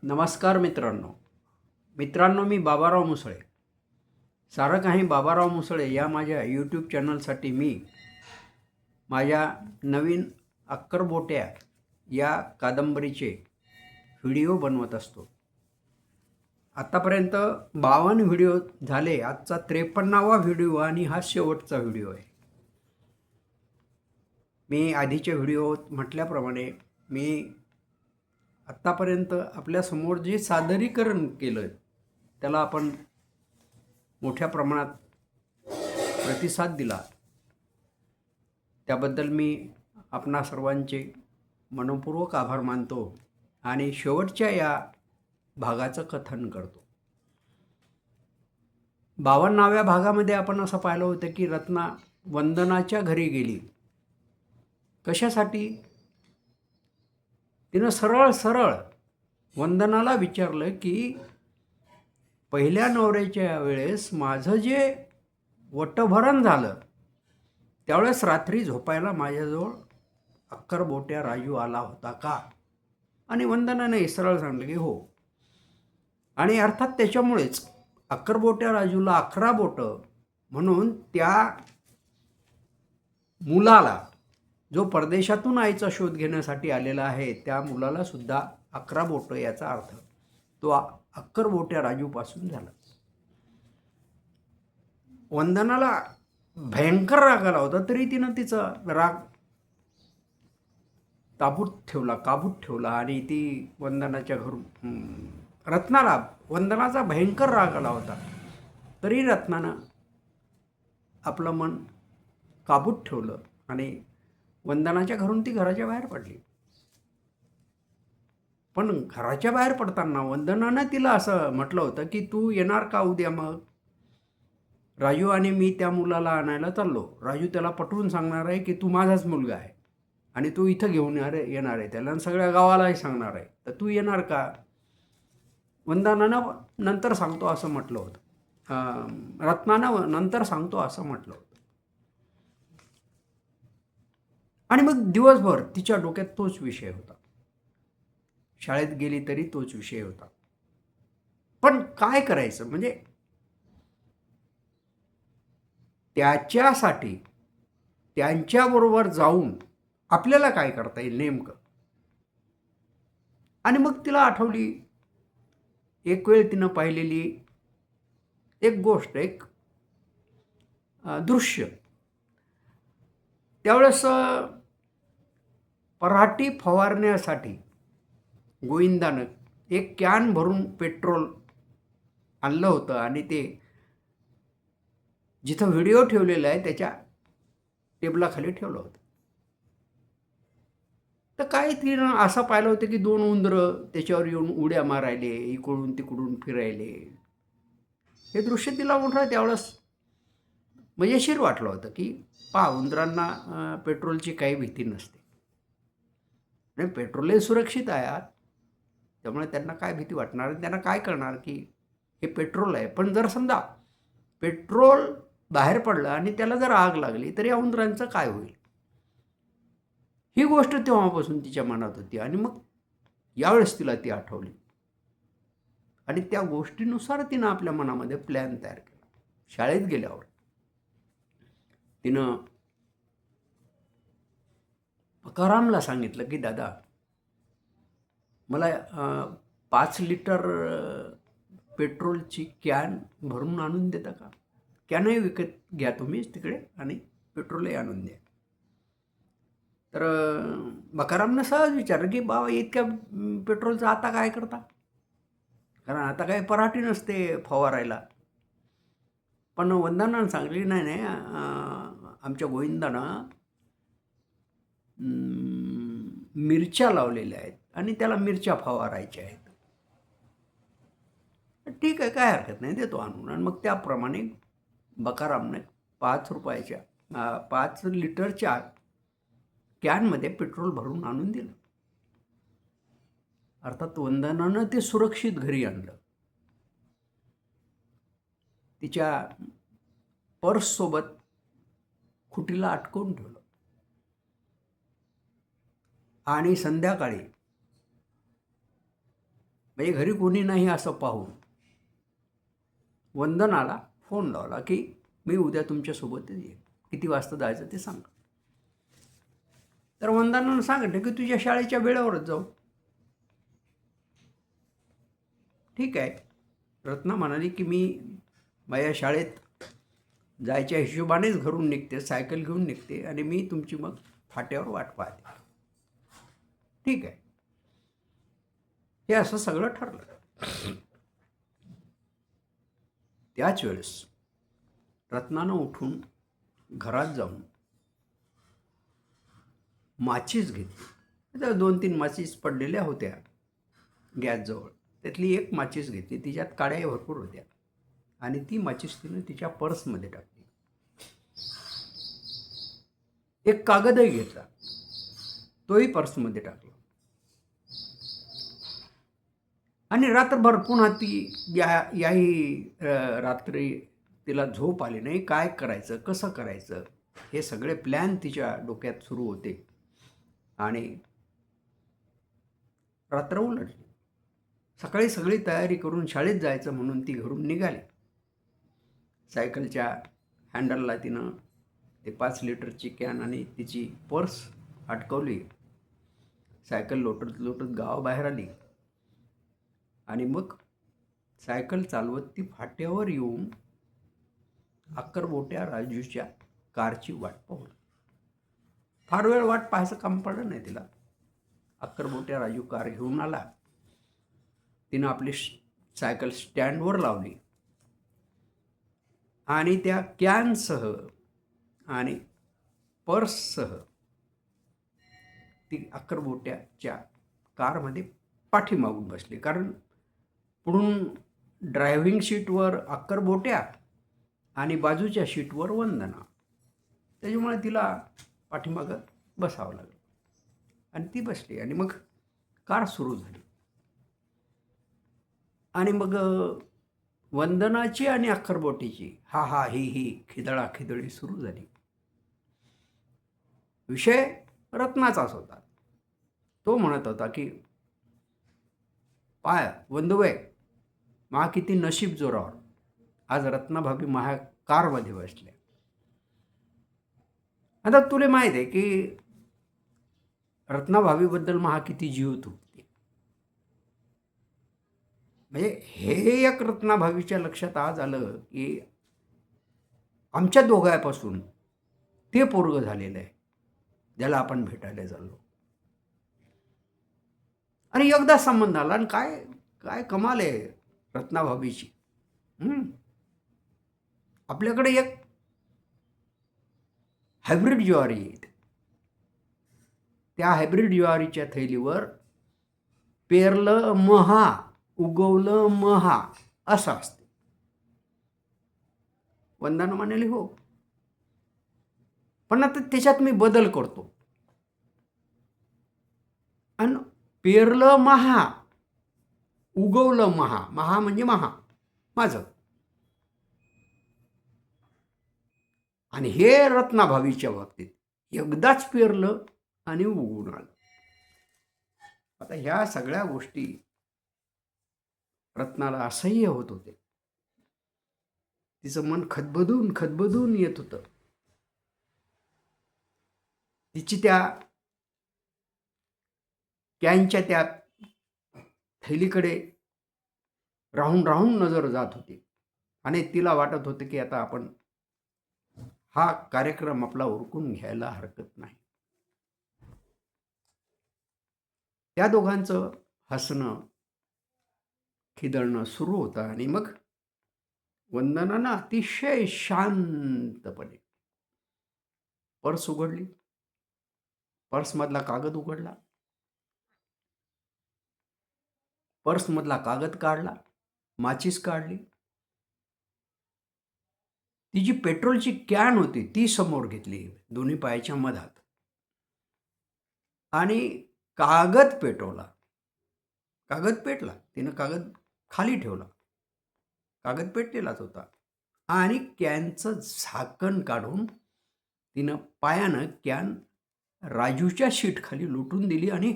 नमस्कार मित्रांनो मी बाबाराव मुसळे. सारं काही बाबाराव मुसळे या माझ्या यूट्यूब चॅनलसाठी मी माझ्या नवीन अक्करबोट्या या कादंबरीचे व्हिडिओ बनवत असतो. आत्तापर्यंत 52 व्हिडिओ झाले. आजचा 53वा व्हिडिओ आणि हा शेवटचा व्हिडिओ आहे. मी आधीच्या व्हिडिओत म्हटल्याप्रमाणे मी आत्तापर्यंत आपल्यासमोर जे सादरीकरण केलं त्याला आपण मोठ्या प्रमाणात प्रतिसाद दिला, त्याबद्दल मी आपणा सर्वांचे मनपूर्वक आभार मानतो आणि शेवटच्या या भागाचं कथन करतो. 52व्या भागामध्ये आपण असं पाहिलं होतं की रत्ना वंदनाच्या घरी गेली. कशासाठी? तिनं सरळ वंदनाला विचारलं की पहिल्या नवऱ्याच्या वेळेस माझं जे वटभरण झालं त्यावेळेस रात्री झोपायला माझ्याजवळ अक्करबोट्या राजू आला होता का? आणि वंदनाने सरळ सांगितलं की हो. आणि अर्थात त्याच्यामुळेच अक्करबोट्या राजूला 11 बोटं म्हणून त्या मुलाला, जो परदेशातून आईचा शोध घेण्यासाठी आलेला आहे, त्या मुलाला सुद्धा 11 बोटं याचा अर्थ तो अक्करबोट्या राजूपासून झाला. वंदनाला भयंकर राग आला होता, तरी तिनं तिचा राग काबूत ठेवला आणि ती वंदनाच्या घरून रत्नाला वंदनाचा भयंकर राग आला होता, तरी रत्नानं आपलं मन काबूत ठेवलं आणि वंदनाच्या घरून ती घराच्या बाहेर पडली. पण घराच्या बाहेर पडताना वंदनानं तिला असं म्हटलं होतं की तू येणार का उद्या? मग राजू आणि मी त्या मुलाला आणायला चाललो. राजू त्याला पटवून सांगणार आहे की तू माझाच मुलगा आहे आणि तू इथं घेऊन येणार आहे त्याला, सगळ्या गावालाही सांगणार आहे, तर तू येणार का? वंदनानं नंतर सांगतो असं म्हटलं होतं. रत्नानं नंतर सांगतो असं म्हटलं होतं. आणि मग दिवसभर तिच्या डोक्यात तोच विषय होता. शाळेत गेली तरी तोच विषय होता. पण काय करायचं? म्हणजे त्याच्यासाठी त्यांच्याबरोबर जाऊन आपल्याला काय करता येईल नेमकं? आणि मग तिला आठवली एक वेळ तिनं पाहिलेली एक गोष्ट, एक दृश्य. त्यावेळेस पराठी फवारण्यासाठी गोविंदानं एक कॅन भरून पेट्रोल आणलं होतं आणि ते जिथं व्हिडिओ ठेवलेला आहे त्याच्या टेबलाखाली ठेवलं होतं. तर काय तिनं असं पाहिलं होतं की 2 उंदरं त्याच्यावर येऊन उड्या मारायले, इकडून तिकडून फिरायले. हे दृश्य तिला मोठं त्यावेळेस मजेशीर वाटलं होतं की उंदरांना पेट्रोलची काही भीती नसते आणि पेट्रोलही सुरक्षित आहे आत, त्यामुळे त्यांना काय भीती वाटणार? त्यांना काय कळणार की हे पेट्रोल आहे. पण जर समजा पेट्रोल बाहेर पडलं आणि त्याला जर आग लागली तर या उंदरांचं काय होईल? ही गोष्ट तेव्हापासून तिच्या मनात होती आणि मग यावेळेस तिला ती आठवली आणि त्या गोष्टीनुसार तिनं आपल्या मनामध्ये प्लॅन तयार केला. शाळेत गेल्यावर तिनं पकारामला सांगितलं की दादा, मला 5 लिटर पेट्रोलची कॅन भरून आणून देता का? कॅनही विकत घ्या तुम्हीच तिकडे आणि पेट्रोलही आणून द्या. तर बकारामनं सहज विचारलं की बाबा इतक्या पेट्रोलचं आता काय करता? कारण आता काही पराठी नसते फवारायला. पण वंदनानं सांगली नाही आमच्या गोविंदानं मिरच्या लावलेल्या आहेत आणि त्याला मिरच्या फवारायच्या आहेत. ठीक आहे, काय हरकत नाही, देतो आणून. आणि मग त्याप्रमाणे बकारामने 5 लिटरच्या कॅनमध्ये पेट्रोल भरून आणून दिलं. अर्थात वंदनानं ते सुरक्षित घरी आणलं. तिच्या पर्ससोबत खुटीला अटकवून ठेवलं आणि संध्याकाळी म्हणजे घरी कोणी नाही असं पाहून वंदनाला फोन लावला की मी उद्या तुमच्यासोबतच येईन, किती वाजता जायचं ते सांगा. तर वंदनानं सांगितलं की तुझ्या शाळेच्या वेळेवरच जाऊ. ठीक आहे. रत्ना म्हणाली की मी माझ्या शाळेत जायच्या हिशोबानेच घरून निघते, सायकल घेऊन निघते आणि मी तुमची मग फाट्यावर वाट पाहते. ठीक आहे. हे असं सगळं ठरलं. त्याच वेळेस रत्नानं उठून घरात जाऊन माचीस घेतली. तर 2-3 माचीस पडलेल्या होत्या गॅसजवळ. त्यातली एक माचीस घेतली, तिच्यात काड्याही भरपूर होत्या आणि ती माचीस तिनं तिच्या पर्समध्ये टाकली. एक कागदही घेतला, तोही पर्समध्ये टाकला आणि रात्रभर पुन्हा ती याही रात्री तिला झोप आली नाही. काय करायचं, कसं करायचं, हे सगळे प्लॅन तिच्या डोक्यात सुरू होते आणि रात्र उलटली. सकाळी सगळी तयारी करून शाळेत जायचं म्हणून ती घरून निघाली. सायकलच्या हँडलला तिनं ते 5 लिटरची कॅन आणि तिची पर्स अटकवली. सायकल लोटत लोटत गावाबाहेर आली आणि मग सायकल चालवत ती फाट्यावर येऊन अक्करबोट्या राजूच्या कारची वाट पाहू. फार वेळ वाट पाहायचं काम पडलं नाही तिला. अक्करबोट्या राजू कार घेऊन आला. तिनं आपली सायकल स्टँडवर लावली आणि त्या कॅनसह आणि पर्ससह ती अक्करबोट्याच्या कारमध्ये पाठीमागून बसली. कारण पुढून ड्रायव्हिंग सीटवर अक्करबोट्या आणि बाजूच्या सीटवर वंदना. त्याच्यामुळे तिला पाठीमागं बसावं लागलं आणि ती बसली आणि मग कार सुरू झाली आणि मग वंदनाची आणि अक्करबोटीची हा हा ही ही खिदळाखिदळी सुरू झाली. विषय रत्नाचाच होता. तो म्हणत होता की पाय वंदुबाई, मा किती नशीब जोरावर आज रत्नाभाभी माझ्या कारमध्ये बसल्या. आता तुला माहीत आहे की रत्नाभाभीबद्दल महा किती जीव तुटते. म्हणजे हे एक रत्नाभाभीच्या लक्षात आज आलं की आमच्या दोघांपासून ते पोरगं झालेलं आहे ज्याला आपण भेटायला चाललो. आणि एकदा संबंध आला आणि काय काय कमाल आहे रत्नाभाभीची. आपल्याकडे एक हायब्रिड ज्वारी येते. त्या हायब्रिड ज्वारीच्या थैलीवर पेरलं महा उगवलं महा असं असते. वंदना म्हणाली हो, पण आता त्याच्यात मी बदल करतो आणि पेरलं महा उगवलं महा. महा म्हणजे महा माझं. आणि हे रत्नाभावीच्या बाबतीत एकदाच पेरलं आणि उगवून आलं. आता ह्या सगळ्या गोष्टी रत्नाला असह्य होत होते. तिचं मन खदबदून खदबदून येत होतं. तिची त्या कॅनच्या त्या थैलीकडे राहून राहून नजर जात होती आणि तिला वाटत होतं की आता आपण हा कार्यक्रम आपला उरकून घ्यायला हरकत नाही. त्या दोघांचं हसणं खिदळणं सुरू होतं आणि मग वंदनानं अतिशय शांतपणे पर्स उघडली. पर्समधला कागद उघडला. पर्समधला कागद काढला. माचीस काढली. ती जी पेट्रोलची कॅन होती ती समोर घेतली दोन्ही पायाच्या मधात आणि कागद पेटवला. कागद पेटला. तिनं कागद खाली ठेवला. कागद पेटलेलाच होता आणि कॅनचं झाकण काढून तिनं पायानं कॅन राजूच्या शीटखाली लुटून दिली आणि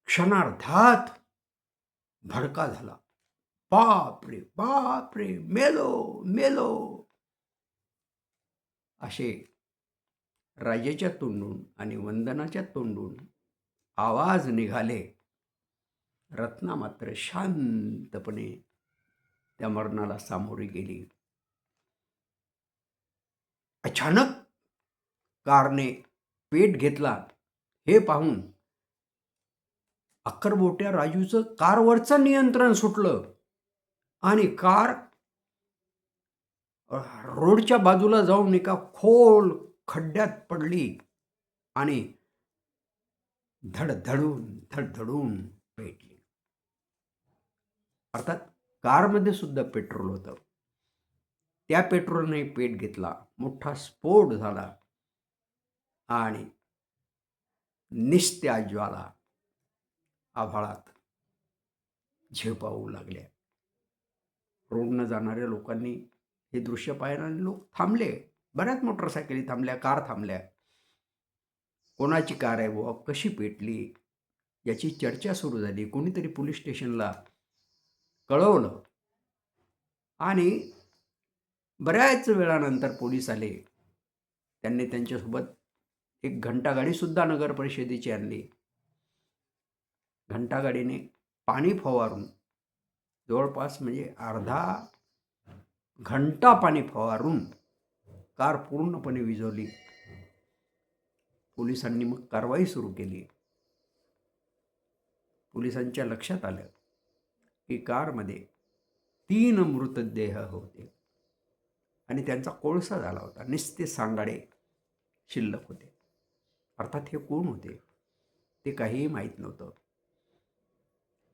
क्षणार्धात भडका झाला. बाप रे बाप रे, मेलो मेलो असे राजाच्या तोंडून आणि वंदनाच्या तोंडून आवाज निघाले. रत्ना मात्र शांतपणे त्या मरणाला सामोरी गेली. अचानक कारने पेट घेतला हे पाहून अक्करबोट्या राजूचं कारवरचं नियंत्रण सुटलं आणि कार रोडच्या बाजूला जाऊन एका खोल खड्ड्यात पडली आणि धडधडून पेटली. अर्थात कारमध्ये सुद्धा पेट्रोल होतं. त्या पेट्रोलने पेट घेतला, मोठा स्फोट झाला आणि निस्त्या ज्वाला आभाळात झेपावू लागल्या. रोडनं जाणाऱ्या लोकांनी हे दृश्य पाहणारे लोक थांबले. बऱ्याच मोटरसायकली थांबल्या, कार थांबल्या. कोणाची कार आहे बुवा, कशी पेटली याची चर्चा सुरू झाली. कोणीतरी पोलीस स्टेशनला कळवलं आणि बऱ्याच वेळानंतर पोलीस आले. त्यांनी त्यांच्यासोबत एक घंटागाडीसुद्धा नगर परिषदेची आणली. घंटागाडीने पाणी फवारून जवळपास म्हणजे अर्धा घंटा पाणी फवारून कार पूर्णपणे विझवली. पोलिसांनी मग कारवाई सुरू केली. पोलिसांच्या लक्षात आलं की कारमध्ये 3 मृतदेह होते आणि त्यांचा कोळसा झाला होता. नुसते सांगाडे शिल्लक होते. अर्थात हे कोण होते ते काहीही माहीत नव्हतं.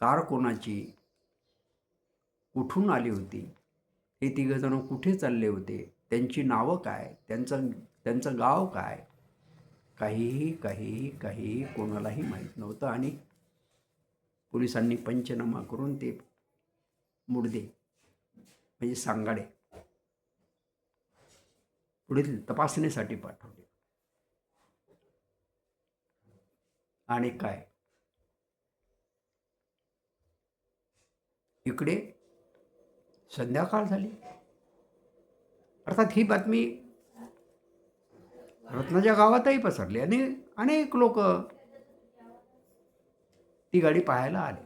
कार कोणाची, कुठून आली होती, हे 3 जण कुठे चालले होते, त्यांची नावं काय, त्यांचं गाव काय, काहीही कोणालाही माहीत नव्हतं. आणि पोलिसांनी पंचनामा करून ते मुडदे म्हणजे सांगाडे पुढील तपासणीसाठी पाठवले. आणि काय, इकडे संध्याकाळ झाली. अर्थात ही बातमी रत्नाच्या गावातही पसरली आणि अनेक लोक ती गाडी पाहायला आले.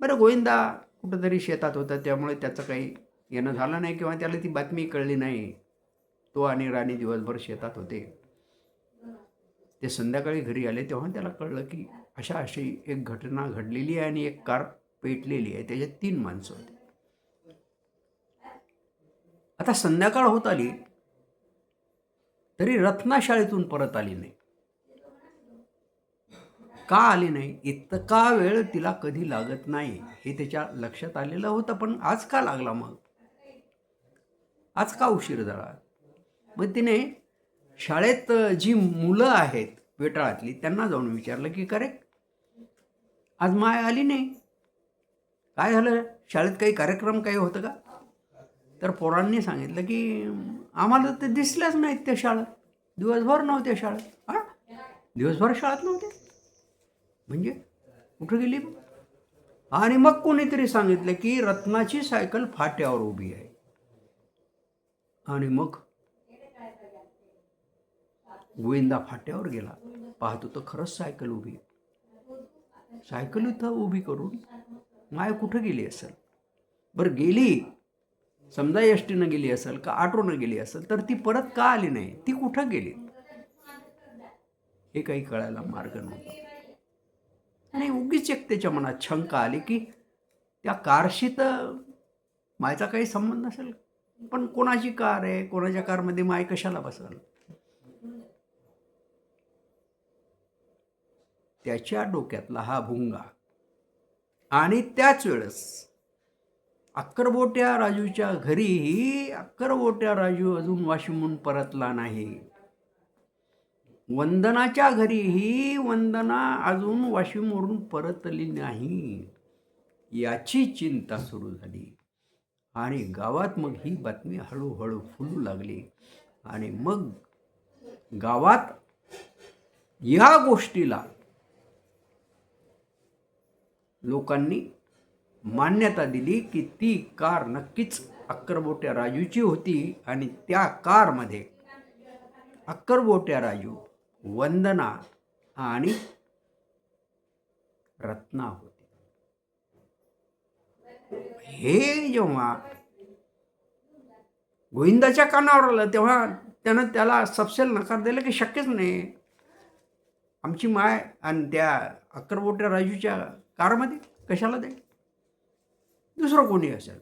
बरं, गोविंदा कुठंतरी शेतात होता, त्यामुळे त्याचं काही येणं झालं नाही किंवा त्याला ती बातमी कळली नाही. तो आणि राणी दिवसभर शेतात होते. ते संध्याकाळी घरी आले तेव्हा त्याला कळलं की अशी एक घटना घडलेली आहे आणि एक कार पेटलेली आहे, त्याच्यात 3 माणसं होते. आता संध्याकाळ होत आली तरी रत्ना शाळेतून परत आली नाही. का आली नाही? इतका वेळ तिला कधी लागत नाही हे त्याच्या लक्षात आलेलं होतं. पण आज का लागला, मग आज का उशीर झाला? मग तिने शाळेत जी मुलं आहेत वेटाळातली त्यांना जाऊन विचारलं की करे आज माय आली नाही, काय झालं, शाळेत काही कार्यक्रम काही होतं का? तर पोरांनी सांगितलं की आम्हाला ते दिसल्याच नाहीत त्या शाळेत, दिवसभर नव्हत्या शाळेत. हां, दिवसभर शाळेत नव्हते म्हणजे कुठं गेली? आणि मग कोणीतरी सांगितलं की रत्नाची सायकल फाट्यावर उभी आहे. आणि मग गोविंदा फाट्यावर गेला, पाहतो तर खरंच सायकल उभी. सायकल इथं उभी करून माय कुठं गेली असेल? बरं, गेली समजा एसटीनं गेली असेल का ऑटोनं गेली असेल, तर ती परत का आली नाही? ती कुठं गेली हे काही कळायला मार्ग नव्हता. आणि उगीच एक त्याच्या मनात शंका आली की त्या कारशी तर मायचा काही संबंध नसेल, पण कोणाची कार आहे, कोणाच्या कारमध्ये माय कशाला बसेल? त्याच्या डोक्यातला हा भुंगा. आणि त्याच वेळेस अक्करबोट्या राजूच्या घरीही अक्करबोट्या राजू अजून वाशिमहून परतला नाही. वंदनाच्या घरीही वंदना अजून वाशिमवरून परतली नाही याची चिंता सुरू झाली. आणि गावात मग ही बातमी हळूहळू फुलू लागली. आणि मग गावात या गोष्टीला लोकांनी मान्यता दिली की ती कार नक्कीच अक्करबोट्या राजूची होती आणि त्या कारमध्ये अक्करबोट्या राजू, वंदना आणि रत्ना होती. हे जेव्हा गोविंदाच्या कानावर आलं तेव्हा त्यानं त्याला सपशेल नकार दिला की शक्यच नाही, आमची माय आणि त्या अक्करबोट्या राजूच्या कारमध्ये कशाला जाईल, दुसरं कोणी असेल.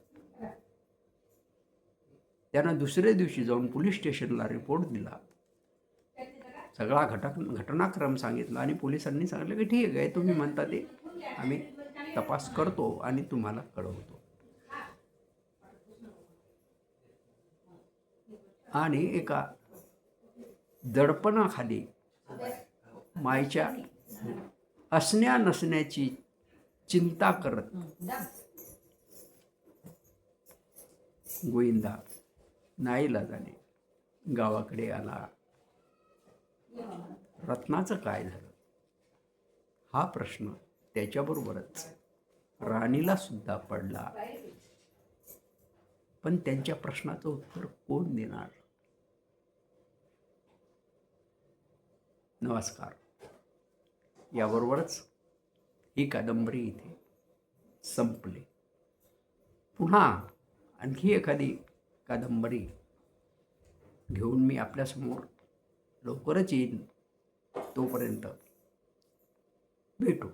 त्यानं दुसऱ्या दिवशी जाऊन पोलीस स्टेशनला रिपोर्ट दिला, सगळा घटनाक्रम सांगितला आणि पोलिसांनी सांगितलं की ठीक आहे, तुम्ही म्हणता ते आम्ही तपास करतो आणि तुम्हाला कळवतो. आणि एका दडपणाखाली मायच्या असण्या नसण्याची चिंता करत गोविंदा नाईलाजाने गावाकडे आला. रत्नाचं काय झालं हा प्रश्न त्याच्याबरोबरच राणीला सुद्धा पडला. पण त्यांच्या प्रश्नाचं उत्तर कोण देणार. नमस्कार. याबरोबरच ही कादंबरी इथे संपली. पुन्हा आणखी एखादी कादंबरी घेऊन मी आपल्यासमोर लवकरच येईन. तोपर्यंत भेटू.